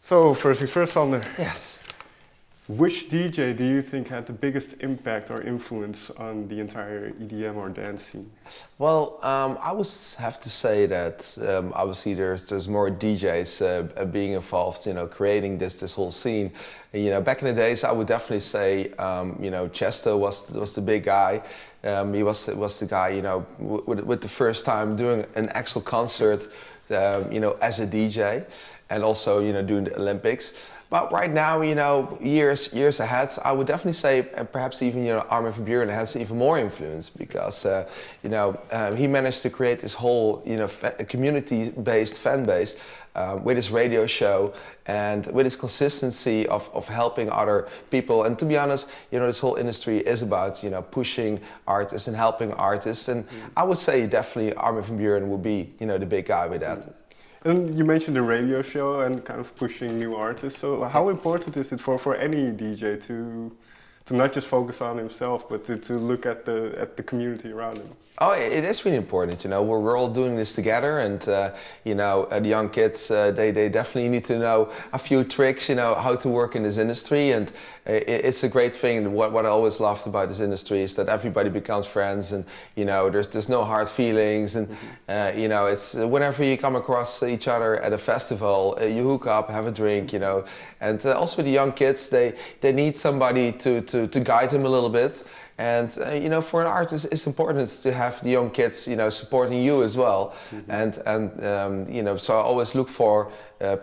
So, first things first, Sander. Yes. Which DJ do you think had the biggest impact or influence on the entire EDM or dance scene? Well, I would have to say that obviously there's more DJs being involved, creating this whole scene. Back in the days, I would definitely say, Tiësto was the big guy. He was the guy, with the first time doing an actual concert, as a DJ, and also, doing the Olympics. But right now, years ahead, I would definitely say, and perhaps even, Armin van Buuren has even more influence because, he managed to create this whole, community-based fan base with his radio show and with his consistency of helping other people. And to be honest, this whole industry is about, pushing artists and helping artists. And I would say definitely Armin van Buuren would be, the big guy with that. And you mentioned the radio show and kind of pushing new artists. So how important is it for any DJ to not just focus on himself, but to look at the community around him? Oh, it is really important. We're all doing this together, and the young kids they definitely need to know a few tricks, how to work in this industry. And it's a great thing. What I always loved about this industry is that everybody becomes friends, and there's no hard feelings, and it's whenever you come across each other at a festival, you hook up, have a drink, and also the young kids they need somebody to guide them a little bit. And for an artist, it's important to have the young kids, supporting you as well. Mm-hmm. And so I always look for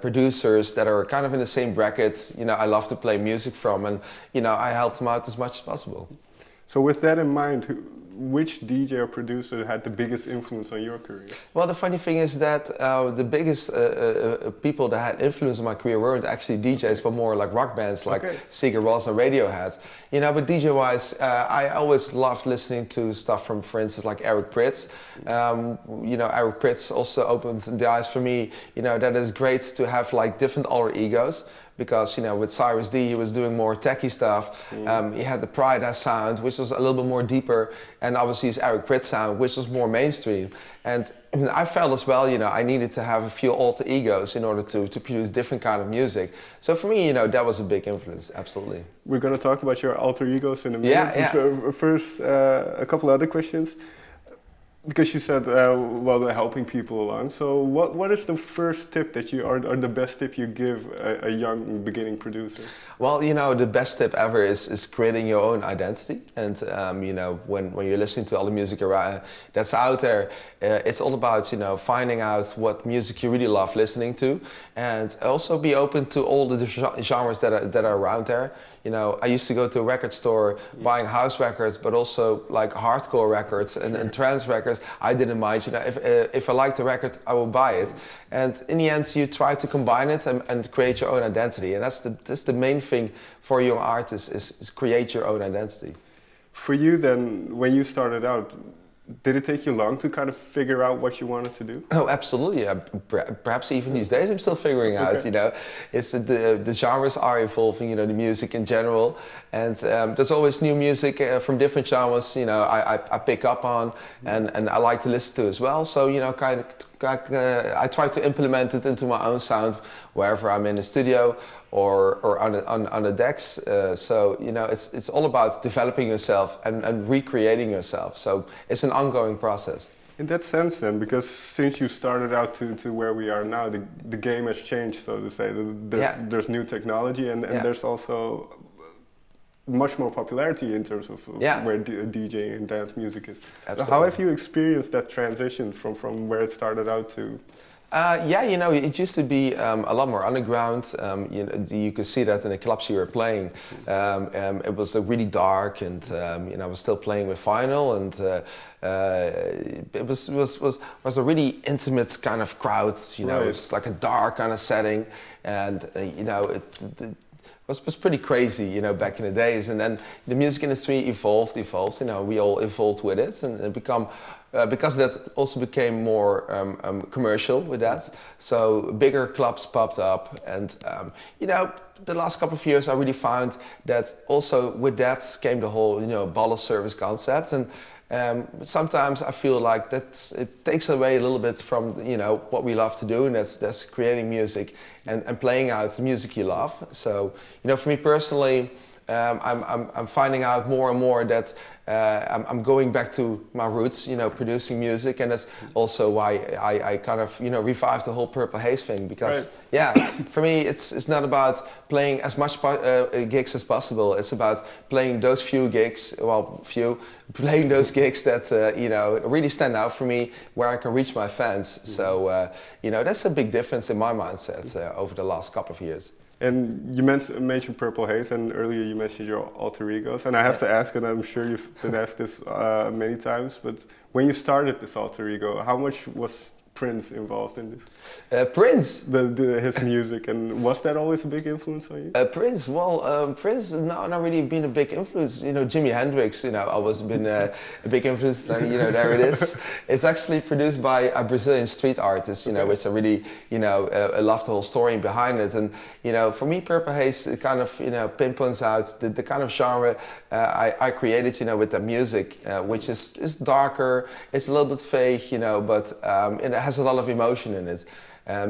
producers that are kind of in the same bracket. I love to play music from, and I help them out as much as possible. So with that in mind, which DJ or producer had the biggest influence on your career? Well, the funny thing is that the biggest people that had influence on my career weren't actually DJs, but more like rock bands like Sigur Rós and Radiohead. But DJ-wise, I always loved listening to stuff from, for instance, like Eric Prydz. Eric Prydz also opened the eyes for me. That is great to have like different alter egos. Because with Cyrus D, he was doing more techie stuff. He had the Pride sound, which was a little bit more deeper, and obviously his Eric Prydz sound, which was more mainstream. And I felt as well, I needed to have a few alter egos in order to produce different kind of music. So for me, that was a big influence, absolutely. We're going to talk about your alter egos in a minute. Yeah. First, a couple other questions. Because you said, helping people along. So what is the first tip that or the best tip you give a young beginning producer? Well, the best tip ever is creating your own identity. And, when you're listening to all the music that's out there, it's all about, finding out what music you really love listening to. And also be open to all the genres that are around there. I used to go to a record store buying house records, but also like hardcore records and trance records. I didn't mind. If I liked the record, I would buy it. And in the end, you try to combine it and create your own identity. And that's the main thing for young artists is create your own identity. For you then, when you started out, did it take you long to kind of figure out what you wanted to do? Oh, absolutely. Perhaps even these days I'm still figuring out, It's the genres are evolving, the music in general. And there's always new music from different genres, I pick up on and I like to listen to as well. So, I try to implement it into my own sound wherever I'm in the studio or on the decks. So, it's all about developing yourself and recreating yourself. So it's an ongoing process. In that sense then, because since you started out to where we are now, the game has changed, so to say. There's new technology and there's also much more popularity in terms of where DJ and dance music is. Absolutely. So how have you experienced that transition from where it started out to? It used to be a lot more underground. You could see that in the clubs you were playing. It was really dark, and I was still playing with vinyl, and it was a really intimate kind of crowd. It was like a dark kind of setting, and it was pretty crazy, back in the days. And then the music industry evolved. We all evolved with it, and it because that also became more commercial with that. So bigger clubs popped up, and the last couple of years I really found that also with that came the whole bottle service concept, and Sometimes I feel like it takes away a little bit from what we love to do, and that's creating music and playing out the music you love. So for me personally, I'm finding out more and more that I'm going back to my roots, producing music, and that's also why I kind of revived the whole Purple Haze thing, because for me it's not about playing as much gigs as possible. It's about playing those playing those gigs that really stand out for me, where I can reach my fans. So that's a big difference in my mindset over the last couple of years. And you mentioned Purple Haze, and earlier you mentioned your alter egos. And I have to ask, and I'm sure you've been asked this many times, but when you started this alter ego, how much was Prince involved in this? Prince? His music, and was that always a big influence on you? Prince, Prince, no, not really been a big influence. Jimi Hendrix, always been a big influence. There it is. It's actually produced by a Brazilian street artist, which I really, I love the whole story behind it. And, for me, Purple Haze, it kind of, pinpoints out the kind of genre I created, with the music, which is darker, it's a little bit fake, but it has a lot of emotion in it.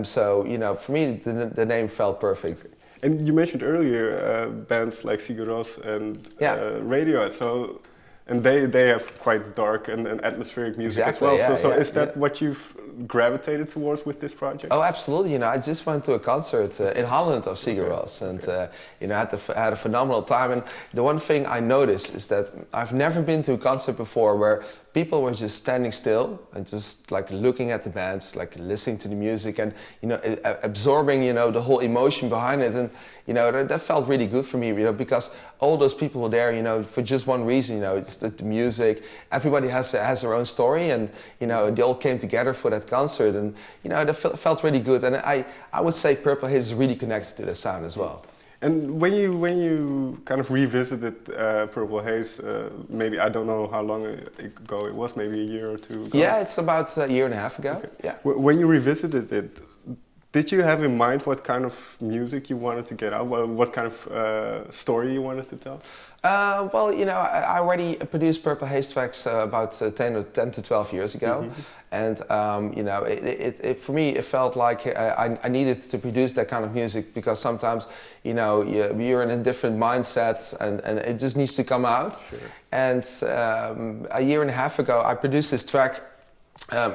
So, for me, the name felt perfect. And you mentioned earlier bands like Sigur Rós and Radiohead. So, and they have quite dark and atmospheric music as well. So is that what you've gravitated towards with this project? Oh, absolutely. I just went to a concert in Holland of Sigur Rós, and had a phenomenal time. And the one thing I noticed is that I've never been to a concert before where people were just standing still and just like looking at the bands, like listening to the music, and absorbing the whole emotion behind it. And that felt really good for me, because all those people were there, for just one reason. It's the music. Everybody has their own story, and they all came together for that concert, and that felt really good. And I would say Purple Haze is really connected to the sound as well. And when you kind of revisited Purple Haze, maybe, I don't know how long ago it was, maybe a year or two ago? Yeah, it's about a year and a half ago. Okay. Yeah. When you revisited it, did you have in mind what kind of music you wanted to get out? What kind of story you wanted to tell? Well, I already produced Purple Haze tracks about 10 to 12 years ago. And, for me, it felt like I needed to produce that kind of music, because sometimes, you're in a different mindset, and it just needs to come out. Sure. And a year and a half ago, I produced this track.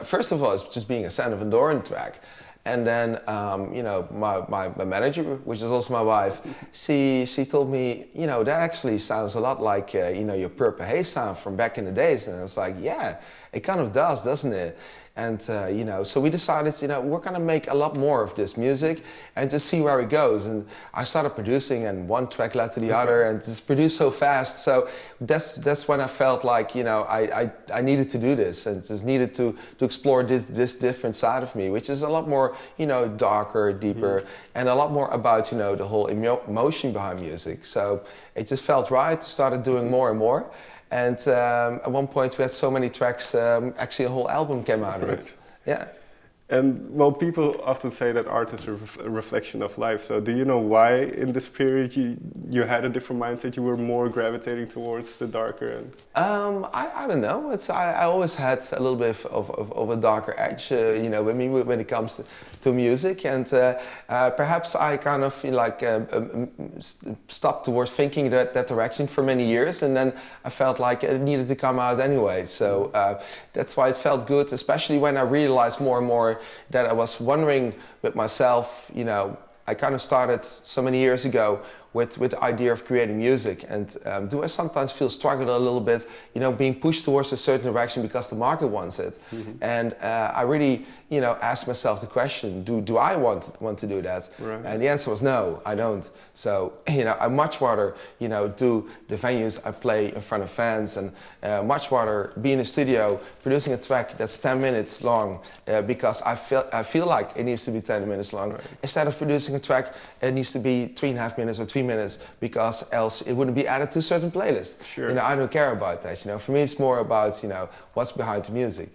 First of all, it's just being a Sander van Doorn track. And then, my manager, which is also my wife, she told me, that actually sounds a lot like, your Purple Haze sound from back in the days. And I was like, yeah, it kind of does, doesn't it? And, so we decided, we're going to make a lot more of this music and just see where it goes. And I started producing, and one track led to the other, and just produced so fast. So that's when I felt like, I needed to do this, and just needed to explore this different side of me, which is a lot more, darker, deeper, and a lot more about, the whole emotion behind music. So it just felt right to start doing more and more. And at one point we had so many tracks, actually a whole album came out of it. Yeah. And well, people often say that art is a reflection of life. So do you know why in this period you had a different mindset? You were more gravitating towards the darker end? I don't know. I always had a little bit of a darker edge, when it comes to music. And perhaps I kind of stopped towards thinking that direction for many years. And then I felt like it needed to come out anyway. So that's why it felt good, especially when I realized more and more that I was wondering with myself, I kind of started so many years ago with the idea of creating music, and do I sometimes feel struggle a little bit, being pushed towards a certain direction because the market wants it. And I really, asked myself the question, do I want to do that? Right. And the answer was no, I don't. So, I much rather, do the venues I play in front of fans, and much rather be in a studio producing a track that's 10 minutes long, because I feel like it needs to be 10 minutes long, right, instead of producing a track it needs to be 3.5 minutes or 3 minutes, because else it wouldn't be added to a certain playlist. Sure. I don't care about that. For me it's more about, what's behind the music.